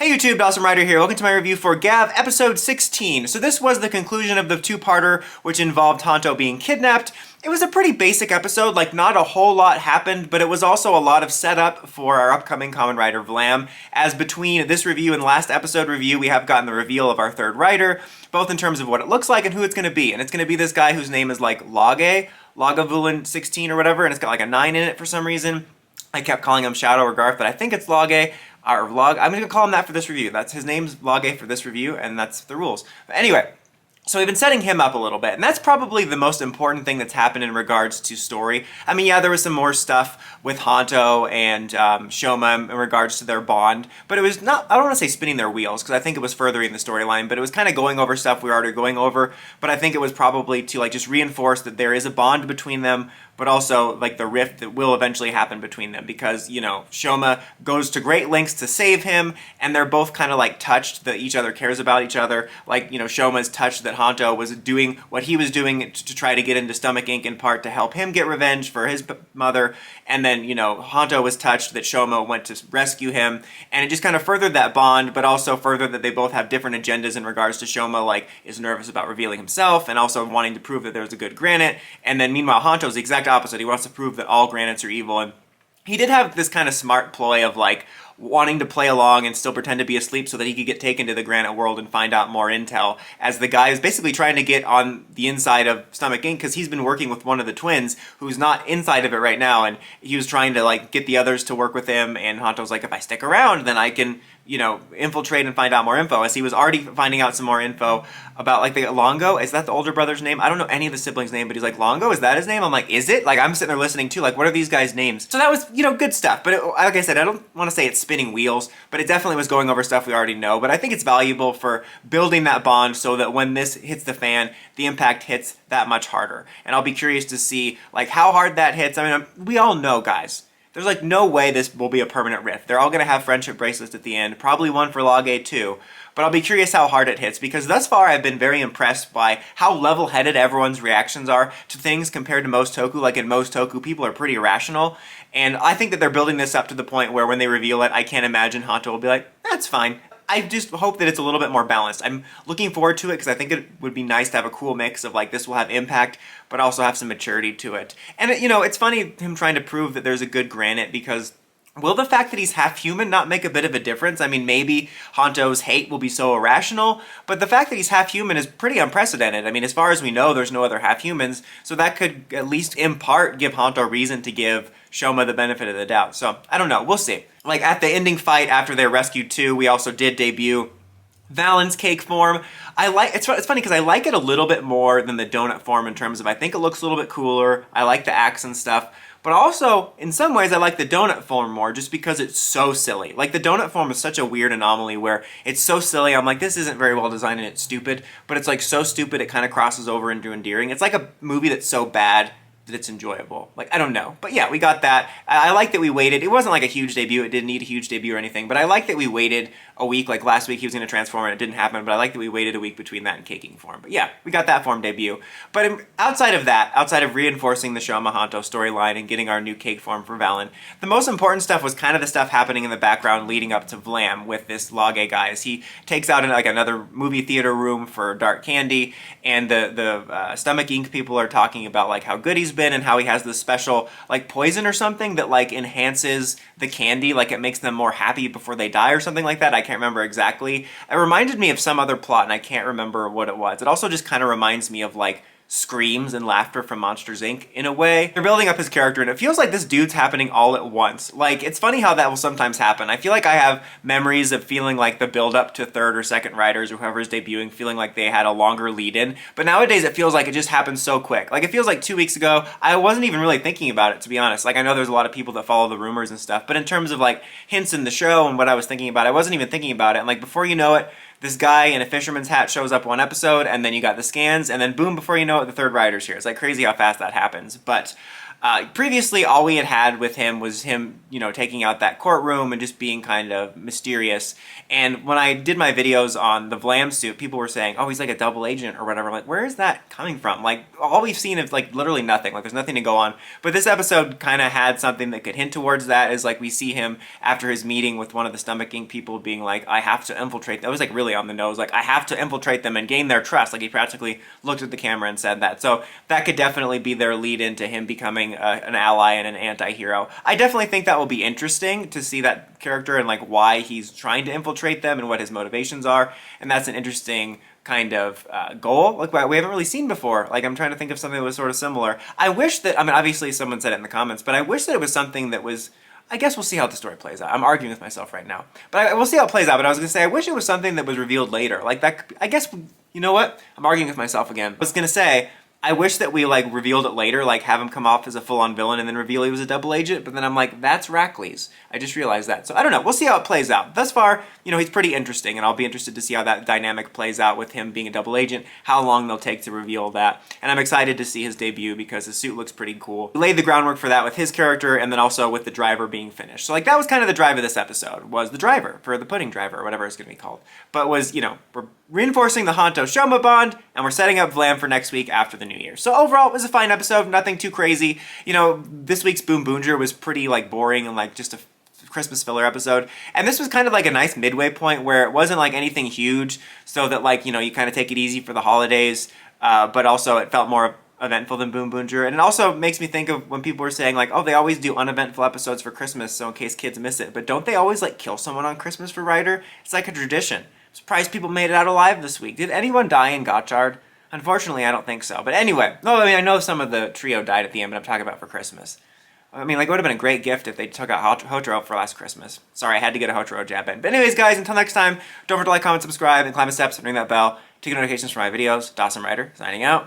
Hey YouTube, Dawson Rider here. Welcome to my review for Gavv episode 16. So this was the conclusion of the two-parter, which involved Hanto being kidnapped. It was a pretty basic episode, like not a whole lot happened, but it was also a lot of setup for our upcoming Kamen Rider Vlam, as between this review and last episode review, we have gotten the reveal of our third rider, both in terms of what it looks like and who it's going to be. And it's going to be this guy whose name is like Lagavulin 16 or whatever, and it's got like a 9 in it for some reason. I kept calling him Shadow or Garth, but I think it's Lage. Or Vlog. I'm going to call him that for this review. That's his name's Lage for this review, and that's the rules. But anyway, so we've been setting him up a little bit, and that's probably the most important thing that's happened in regards to story. I mean, yeah, there was some more stuff with Hanto and Shouma in regards to their bond, but it was not, I don't want to say spinning their wheels, because I think it was furthering the storyline, but it was kind of going over stuff we were already going over, but I think it was probably to like just reinforce that there is a bond between them, but also like the rift that will eventually happen between them, because, you know, Shouma goes to great lengths to save him, and they're both kind of like touched that each other cares about each other. Like, you know, Shouma's touched that Hanto was doing what he was doing to try to get into Stomach Ink in part to help him get revenge for his mother, and then, you know, Hanto was touched that Shouma went to rescue him, and it just kind of furthered that bond, but also furthered that they both have different agendas in regards to Shouma, like, is nervous about revealing himself, and also wanting to prove that there's a good granite, and then meanwhile Hanto's the exact opposite. He wants to prove that all granites are evil, and he did have this kind of smart ploy of like wanting to play along and still pretend to be asleep so that he could get taken to the granite world and find out more intel, as the guy is basically trying to get on the inside of Stomach Ink, because he's been working with one of the twins who's not inside of it right now, and he was trying to like get the others to work with him, and Hanto's like, if I stick around then I can, you know, infiltrate and find out more info, as he was already finding out some more info about like the Longo. Is that the older brother's name? I don't know any of the siblings' name, but he's like, Longo, is that his name? I'm like, is it? Like, I'm sitting there listening too, like, what are these guys' names? So that was, you know, good stuff, but like I said, I don't want to say it's spinning wheels, but it definitely was going over stuff we already know, but I think it's valuable for building that bond so that when this hits the fan, the impact hits that much harder. And I'll be curious to see like how hard that hits. I mean, we all know, guys, there's like no way this will be a permanent rift. They're all going to have friendship bracelets at the end, probably one for Lage too, but I'll be curious how hard it hits, because thus far I've been very impressed by how level-headed everyone's reactions are to things compared to most toku. Like in most toku, people are pretty irrational, and I think that they're building this up to the point where when they reveal it, I can't imagine Hanto will be like, that's fine. I just hope that it's a little bit more balanced. I'm looking forward to it because I think it would be nice to have a cool mix of like, this will have impact, but also have some maturity to it. And you know, it's funny him trying to prove that there's a good granite, because will the fact that he's half human not make a bit of a difference? I mean, maybe Hanto's hate will be so irrational, but the fact that he's half human is pretty unprecedented. I mean, as far as we know, there's no other half humans, so that could at least in part give Hanto reason to give Shouma the benefit of the doubt. So I don't know, we'll see. Like at the ending fight after they're rescued too, we also did debut Valens Cake form. It's funny because I like it a little bit more than the donut form in terms of I think it looks a little bit cooler. I like the axe and stuff. But also, in some ways, I like the donut form more just because it's so silly. Like, the donut form is such a weird anomaly where it's so silly, I'm like, this isn't very well designed and it's stupid, but it's like so stupid it kind of crosses over into endearing. It's like a movie that's so bad that it's enjoyable. Like, I don't know. But yeah, we got that. I like that we waited. It wasn't like a huge debut. It didn't need a huge debut or anything, but I like that we waited a week. Like last week he was going to transform and it didn't happen, but I like that we waited a week between that and caking form. But yeah, we got that form debut. But outside of that, outside of reinforcing the Shouma Hanto storyline and getting our new cake form for Valen, the most important stuff was kind of the stuff happening in the background leading up to Vlam with this Lage guy, as he takes out like another movie theater room for dark candy, and the Stomach Ink people are talking about like how good he's been and how he has this special like poison or something that like enhances the candy, like it makes them more happy before they die or something like that. I can't remember exactly. It reminded me of some other plot and I can't remember what it was. It also just kind of reminds me of like screams and laughter from Monsters, Inc. in a way. They're building up his character and it feels like this dude's happening all at once. Like, it's funny how that will sometimes happen. I feel like I have memories of feeling like the build up to third or second riders or whoever's debuting, feeling like they had a longer lead in. But nowadays it feels like it just happens so quick. Like, it feels like 2 weeks ago, I wasn't even really thinking about it, to be honest. Like, I know there's a lot of people that follow the rumors and stuff, but in terms of like hints in the show and what I was thinking about, I wasn't even thinking about it. And like, before you know it, this guy in a fisherman's hat shows up one episode, and then you got the scans, and then boom, before you know it, the third rider's here. It's like crazy how fast that happens. But Previously, all we had with him was him, taking out that courtroom and just being kind of mysterious. And when I did my videos on the Vlam suit, people were saying, oh, he's like a double agent or whatever. I'm like, where is that coming from? Like, all we've seen is like literally nothing. Like, there's nothing to go on. But this episode kind of had something that could hint towards that. Is like we see him after his meeting with one of the stomaching people being like, I have to infiltrate them. It was like really on the nose. Like, I have to infiltrate them and gain their trust. Like, he practically looked at the camera and said that. So that could definitely be their lead into him becoming an ally and an anti-hero. I definitely think that will be interesting to see that character and like why he's trying to infiltrate them and what his motivations are. And that's an interesting kind of goal, like we haven't really seen before. Like, I'm trying to think of something that was sort of similar. I wish that, I mean, obviously someone said it in the comments, but I wish that it was something that was, I guess we'll see how the story plays out. I'm arguing with myself right now, but we'll see how it plays out. But I was gonna say, I wish it was something that was revealed later. Like that, I guess, you know what? I'm arguing with myself again. I was gonna say, I wish that we like revealed it later, like have him come off as a full-on villain and then reveal he was a double agent, but then I'm like, that's Rackley's. I just realized that. So I don't know, we'll see how it plays out. Thus far, he's pretty interesting, and I'll be interested to see how that dynamic plays out with him being a double agent, how long they'll take to reveal that. And I'm excited to see his debut because his suit looks pretty cool. We laid the groundwork for that with his character and then also with the driver being finished. So like that was kind of the drive of this episode, was the driver, for the pudding driver or whatever it's gonna be called. But was, we're reinforcing the Hanto Shouma bond, and we're setting up Vlam for next week after the new year. So overall, it was a fine episode, nothing too crazy. This week's Boom Boonger was pretty like boring and like just a Christmas filler episode. And this was kind of like a nice midway point where it wasn't like anything huge, so that like, you kind of take it easy for the holidays, but also it felt more eventful than Boom Boonger. And it also makes me think of when people were saying like, oh, they always do uneventful episodes for Christmas, so in case kids miss it. But don't they always like kill someone on Christmas for Rider? It's like a tradition. I'm surprised people made it out alive this week. Did anyone die in Gotchard? Unfortunately, I don't think so. But anyway, no, I mean, I know some of the trio died at the end, but I'm talking about for Christmas. I mean, like, it would have been a great gift if they took out Hotaro for last Christmas. Sorry, I had to get a Hotaro jab in. But anyways, guys, until next time, don't forget to like, comment, subscribe, and climb the steps and ring that bell to get notifications for my videos. Dawson Rider, signing out.